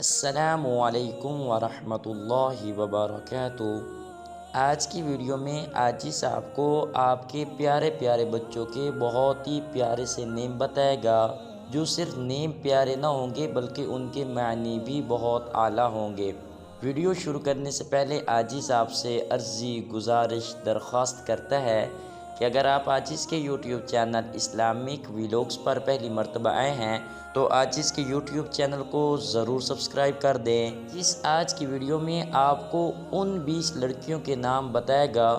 अस्सलामुअलैकुम वरहमतुल्लाहि वबरकातुहू। आज की वीडियो में आजिज़ आपको आपके प्यारे प्यारे बच्चों के बहुत ही प्यारे से नेम बताएगा, जो सिर्फ नेम प्यारे ना होंगे बल्कि उनके मानी भी बहुत आला होंगे। वीडियो शुरू करने से पहले आजिज़ आपसे अर्ज़ी गुजारिश दरख्वास्त करता है कि अगर आप आजिज़ के यूट्यूब चैनल इस्लामिक व्लॉग्स पर पहली मर्तबा आए हैं तो आजिज़ के यूट्यूब चैनल को ज़रूर सब्सक्राइब कर दें। इस आज की वीडियो में आपको उन 20 लड़कियों के नाम बताएगा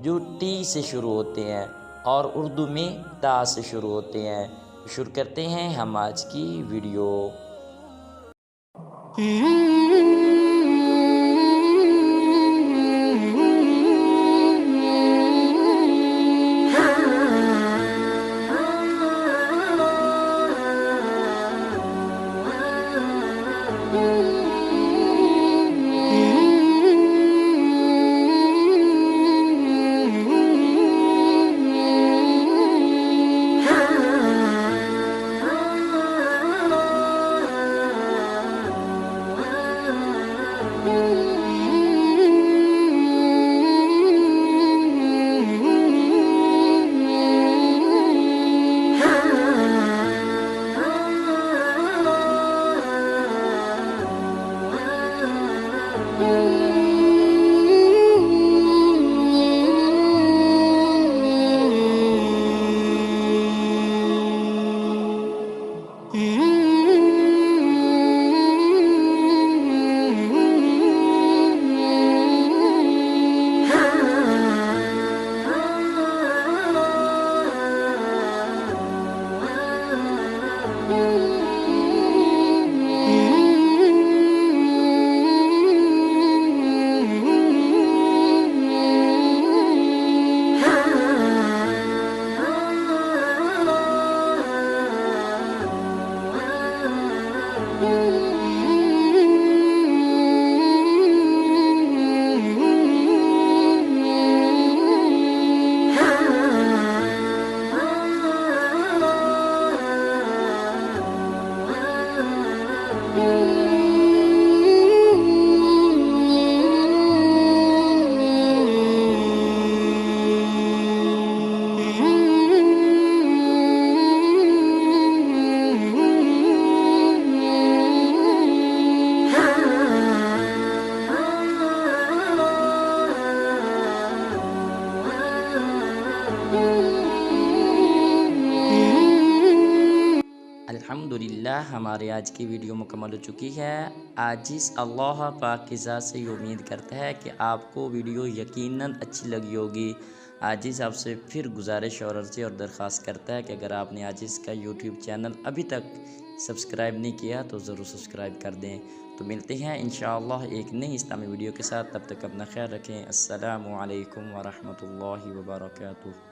जो टी से शुरू होते हैं और उर्दू में ता से शुरू होते हैं। शुरू करते हैं हम आज की वीडियो। अल्हम्दुलिल्लाह, हमारे आज की वीडियो मुकम्मल हो चुकी है। आजिज़ अल्लाह पाक की ज़ात से उम्मीद करता है कि आपको वीडियो यकीनन अच्छी लगी होगी। आजिज़ आपसे फिर गुजारिश और अर्ज़ी और दरख्वास्त करता है कि अगर आपने आजिज़ का यूट्यूब चैनल अभी तक सब्सक्राइब नहीं किया तो ज़रूर सब्सक्राइब कर दें। तो मिलते हैं इंशाअल्लाह एक नई इस्लामी वीडियो के साथ। तब तक अपना ख्याल रखें। अस्सलामु अलैकुम वरहमतुल्लाहि वबरकातुहू।